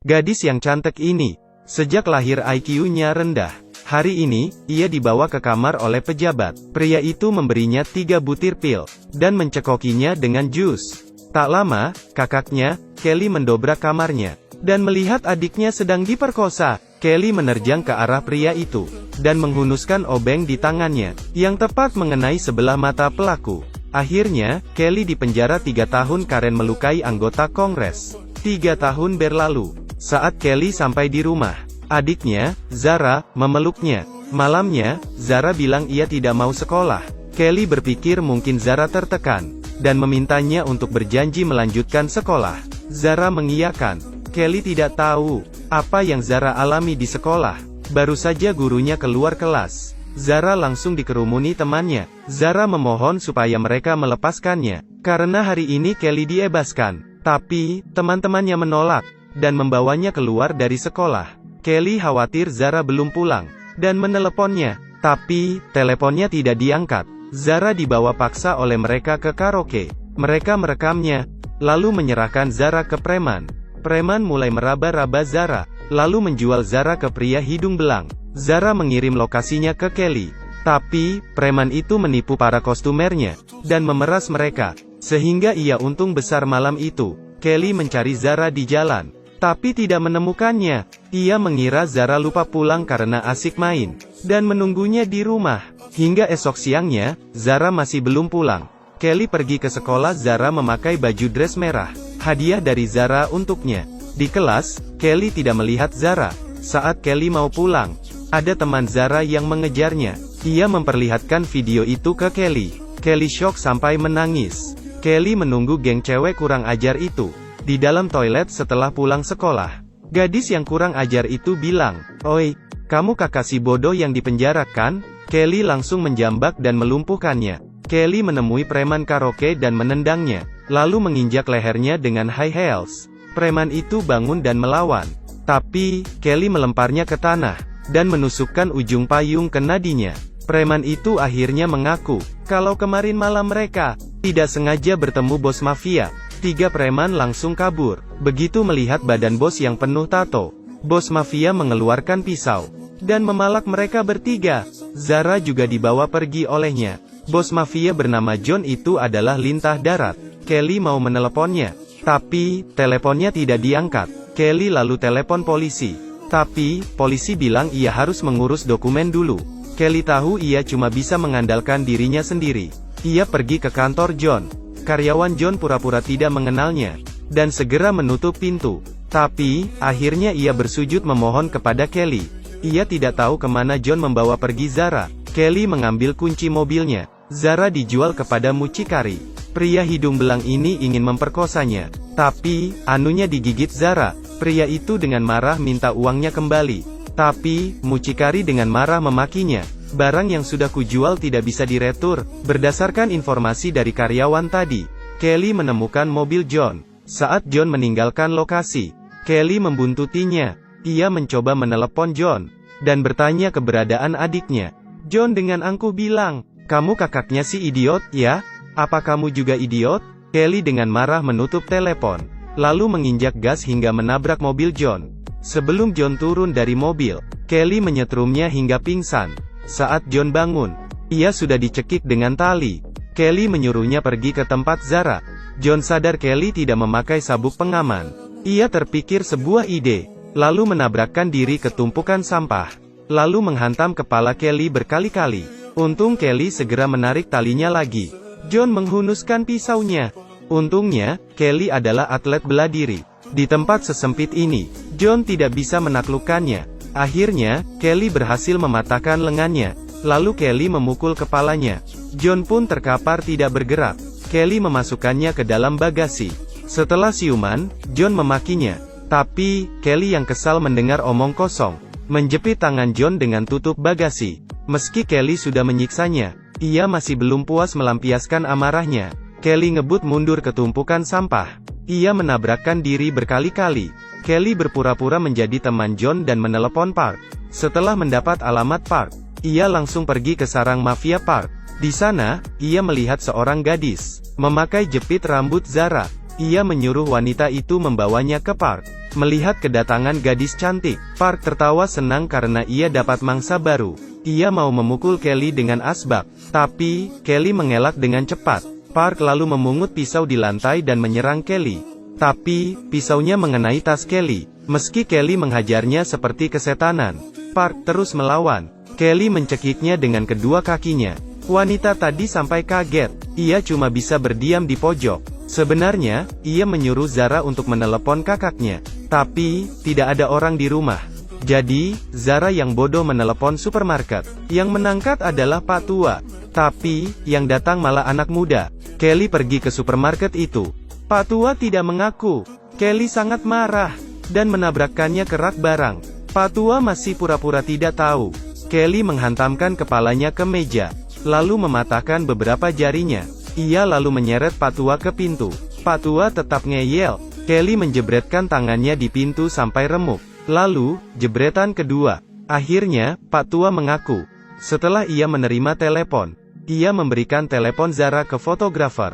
Gadis yang cantik ini, sejak lahir IQ-nya rendah. Hari ini, ia dibawa ke kamar oleh pejabat. Pria itu memberinya 3 butir pil, dan mencekokinya dengan jus. Tak lama, kakaknya, Kelly mendobrak kamarnya, dan melihat adiknya sedang diperkosa. Kelly menerjang ke arah pria itu, dan menghunuskan obeng di tangannya, yang tepat mengenai sebelah mata pelaku. Akhirnya, Kelly dipenjara 3 tahun karena melukai anggota Kongres. 3 tahun berlalu. Saat Kelly sampai di rumah, adiknya, Zara, memeluknya. Malamnya, Zara bilang ia tidak mau sekolah. Kelly berpikir mungkin Zara tertekan, dan memintanya untuk berjanji melanjutkan sekolah. Zara mengiyakan. Kelly tidak tahu apa yang Zara alami di sekolah. Baru saja gurunya keluar kelas, Zara langsung dikerumuni temannya. Zara memohon supaya mereka melepaskannya, karena hari ini Kelly dibebaskan. Tapi, teman-temannya menolak, dan membawanya keluar dari sekolah. Kelly khawatir Zara belum pulang, dan meneleponnya. Tapi, teleponnya tidak diangkat. Zara dibawa paksa oleh mereka ke karaoke. Mereka merekamnya, lalu menyerahkan Zara ke preman. Preman mulai meraba-raba Zara, lalu menjual Zara ke pria hidung belang. Zara mengirim lokasinya ke Kelly. Tapi, preman itu menipu para kostumernya, dan memeras mereka, sehingga ia untung besar malam itu. Kelly mencari Zara di jalan, tapi tidak menemukannya. Ia mengira Zara lupa pulang karena asik main, dan menunggunya di rumah. Hingga esok siangnya, Zara masih belum pulang. Kelly pergi ke sekolah. Zara memakai baju dress merah, hadiah dari Zara untuknya. Di kelas, Kelly tidak melihat Zara. Saat Kelly mau pulang, ada teman Zara yang mengejarnya. Ia memperlihatkan video itu ke Kelly. Kelly shock sampai menangis. Kelly menunggu geng cewek kurang ajar itu di dalam toilet setelah pulang sekolah. Gadis yang kurang ajar itu bilang, "Oi, kamu kakak si bodoh yang dipenjara kan?" Kelly langsung menjambak dan melumpuhkannya. Kelly menemui preman karaoke dan menendangnya, lalu menginjak lehernya dengan high heels. Preman itu bangun dan melawan. Tapi, Kelly melemparnya ke tanah, dan menusukkan ujung payung ke nadinya. Preman itu akhirnya mengaku, kalau kemarin malam mereka tidak sengaja bertemu bos mafia. 3 preman langsung kabur. Begitu melihat badan bos yang penuh tato, bos mafia mengeluarkan pisau, dan memalak mereka bertiga. Zara juga dibawa pergi olehnya. Bos mafia bernama John itu adalah lintah darat. Kelly mau meneleponnya, tapi, teleponnya tidak diangkat. Kelly lalu telepon polisi. Tapi, polisi bilang ia harus mengurus dokumen dulu. Kelly tahu ia cuma bisa mengandalkan dirinya sendiri. Ia pergi ke kantor John. Karyawan John pura-pura tidak mengenalnya, dan segera menutup pintu. Tapi, akhirnya ia bersujud memohon kepada Kelly. Ia tidak tahu kemana John membawa pergi Zara. Kelly mengambil kunci mobilnya. Zara dijual kepada mucikari. Pria hidung belang ini ingin memperkosanya. Tapi, anunya digigit Zara. Pria itu dengan marah minta uangnya kembali. Tapi, mucikari dengan marah memakinya. Barang yang sudah kujual tidak bisa diretur. Berdasarkan informasi dari karyawan tadi, Kelly menemukan mobil John. Saat John meninggalkan lokasi, Kelly membuntutinya. Ia mencoba menelepon John, dan bertanya keberadaan adiknya. John dengan angkuh bilang, "Kamu kakaknya si idiot, ya? Apa kamu juga idiot?" Kelly dengan marah menutup telepon, lalu menginjak gas hingga menabrak mobil John. Sebelum John turun dari mobil, Kelly menyetrumnya hingga pingsan. Saat John bangun, ia sudah dicekik dengan tali. Kelly menyuruhnya pergi ke tempat Zara. John sadar Kelly tidak memakai sabuk pengaman. Ia terpikir sebuah ide, lalu menabrakkan diri ke tumpukan sampah, lalu menghantam kepala Kelly berkali-kali. Untung Kelly segera menarik talinya lagi. John menghunuskan pisaunya. Untungnya, Kelly adalah atlet bela diri. Di tempat sesempit ini, John tidak bisa menaklukkannya. Akhirnya, Kelly berhasil mematahkan lengannya. Lalu Kelly memukul kepalanya. John pun terkapar tidak bergerak. Kelly memasukkannya ke dalam bagasi. Setelah siuman, John memakinya. Tapi, Kelly yang kesal mendengar omong kosong, menjepit tangan John dengan tutup bagasi. Meski Kelly sudah menyiksanya, ia masih belum puas melampiaskan amarahnya. Kelly ngebut mundur ke tumpukan sampah. Ia menabrakkan diri berkali-kali. Kelly berpura-pura menjadi teman John dan menelepon Park. Setelah mendapat alamat Park, ia langsung pergi ke sarang mafia Park. Di sana, ia melihat seorang gadis memakai jepit rambut Zara. Ia menyuruh wanita itu membawanya ke Park. Melihat kedatangan gadis cantik, Park tertawa senang karena ia dapat mangsa baru. Ia mau memukul Kelly dengan asbak, tapi Kelly mengelak dengan cepat. Park lalu memungut pisau di lantai dan menyerang Kelly. Tapi pisaunya mengenai tas Kelly. Meski Kelly menghajarnya seperti kesetanan, Park terus melawan. Kelly mencekiknya dengan kedua kakinya. Wanita tadi sampai kaget. Ia cuma bisa berdiam di pojok. Sebenarnya, ia menyuruh Zara untuk menelepon kakaknya. Tapi, tidak ada orang di rumah. Jadi, Zara yang bodoh menelepon supermarket. Yang menangkat adalah Pak Tua. Tapi, yang datang malah anak muda. Kelly pergi ke supermarket itu. Pak Tua tidak mengaku. Kelly sangat marah, dan menabrakkannya ke rak barang. Pak Tua masih pura-pura tidak tahu. Kelly menghantamkan kepalanya ke meja, lalu mematahkan beberapa jarinya. Ia lalu menyeret Pak Tua ke pintu. Pak Tua tetap ngeyel. Kelly menjebretkan tangannya di pintu sampai remuk. Lalu, jebretan kedua. Akhirnya, Pak Tua mengaku. Setelah ia menerima telepon, ia memberikan telepon Zara ke fotografer.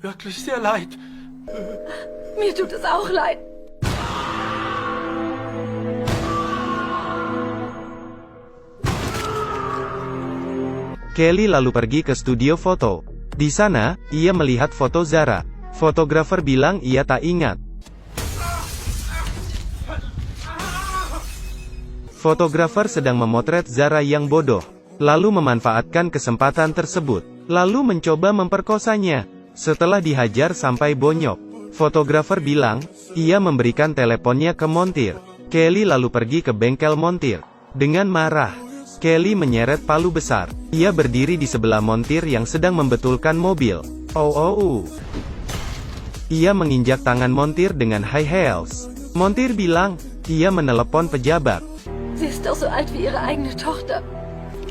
Wirklich sehr leid. Mir tut es auch leid. Kelly lalu pergi ke studio foto. Di sana, ia melihat foto Zara. Fotografer bilang ia tak ingat. Fotografer sedang memotret Zara yang bodoh, lalu memanfaatkan kesempatan tersebut, lalu mencoba memperkosanya. Setelah dihajar sampai bonyok, fotografer bilang, ia memberikan teleponnya ke montir. Kelly lalu pergi ke bengkel montir. Dengan marah, Kelly menyeret palu besar. Ia berdiri di sebelah montir yang sedang membetulkan mobil. Ia menginjak tangan montir dengan high heels. Montir bilang, ia menelepon pejabat. Sie ist doch so alt wie ihre eigene Tochter.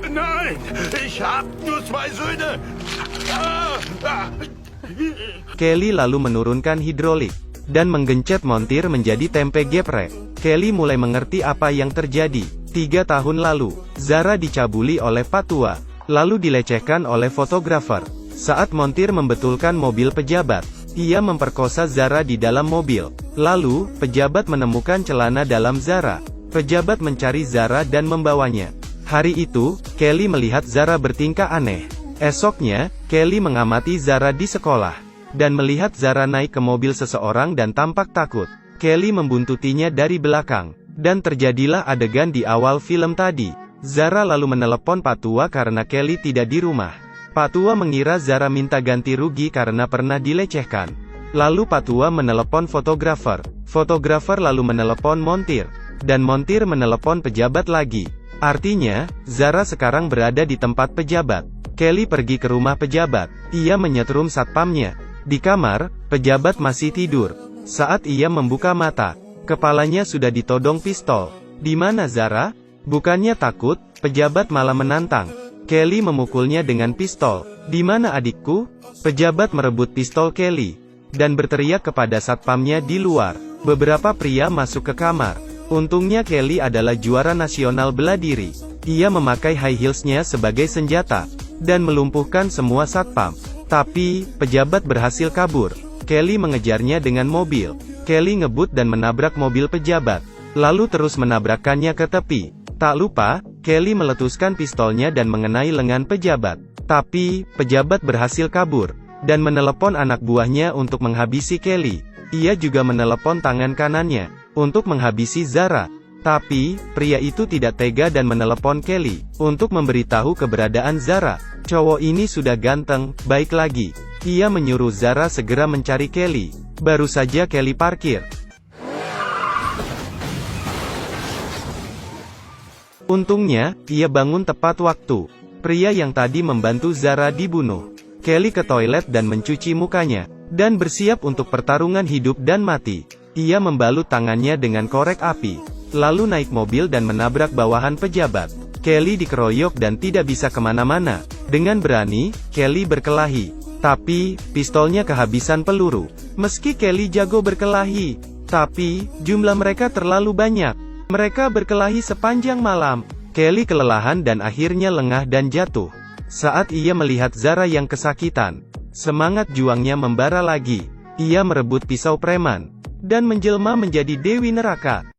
Nein, ich hab nur 2 Söhne. Kelly lalu menurunkan hidrolik, dan menggencet montir menjadi tempe geprek. Kelly mulai mengerti apa yang terjadi. 3 tahun lalu, Zara dicabuli oleh Pak Tua, lalu dilecehkan oleh fotografer. Saat montir membetulkan mobil pejabat, ia memperkosa Zara di dalam mobil. Lalu, pejabat menemukan celana dalam Zara. Pejabat mencari Zara dan membawanya. Hari itu, Kelly melihat Zara bertingkah aneh. Esoknya, Kelly mengamati Zara di sekolah, dan melihat Zara naik ke mobil seseorang dan tampak takut. Kelly membuntutinya dari belakang. Dan terjadilah adegan di awal film tadi. Zara lalu menelepon Pak Tua karena Kelly tidak di rumah. Pak Tua mengira Zara minta ganti rugi karena pernah dilecehkan. Lalu Pak Tua menelepon fotografer. Fotografer lalu menelepon montir. Dan montir menelepon pejabat lagi. Artinya, Zara sekarang berada di tempat pejabat. Kelly pergi ke rumah pejabat. Ia menyetrum satpamnya. Di kamar, pejabat masih tidur. Saat ia membuka mata, kepalanya sudah ditodong pistol. Di mana Zara? Bukannya takut, pejabat malah menantang. Kelly memukulnya dengan pistol. Di mana adikku? Pejabat merebut pistol Kelly, dan berteriak kepada satpamnya di luar. Beberapa pria masuk ke kamar. Untungnya Kelly adalah juara nasional bela diri. Ia memakai high heelsnya sebagai senjata, dan melumpuhkan semua satpam. Tapi, pejabat berhasil kabur. Kelly mengejarnya dengan mobil. Kelly ngebut dan menabrak mobil pejabat, lalu terus menabrakkannya ke tepi. Tak lupa, Kelly meletuskan pistolnya dan mengenai lengan pejabat. Tapi, pejabat berhasil kabur, dan menelepon anak buahnya untuk menghabisi Kelly. Ia juga menelepon tangan kanannya, untuk menghabisi Zara. Tapi, pria itu tidak tega dan menelepon Kelly, untuk memberitahu keberadaan Zara. Cowok ini sudah ganteng, baik lagi. Ia menyuruh Zara segera mencari Kelly. Baru saja Kelly parkir. Untungnya, ia bangun tepat waktu. Pria yang tadi membantu Zara dibunuh. Kelly ke toilet dan mencuci mukanya, dan bersiap untuk pertarungan hidup dan mati. Ia membalut tangannya dengan korek api, lalu naik mobil dan menabrak bawahan pejabat. Kelly dikeroyok dan tidak bisa kemana-mana. Dengan berani, Kelly berkelahi. Tapi, pistolnya kehabisan peluru. Meski Kelly jago berkelahi, tapi, jumlah mereka terlalu banyak. Mereka berkelahi sepanjang malam. Kelly kelelahan dan akhirnya lengah dan jatuh. Saat ia melihat Zara yang kesakitan, semangat juangnya membara lagi. Ia merebut pisau preman, dan menjelma menjadi Dewi Neraka.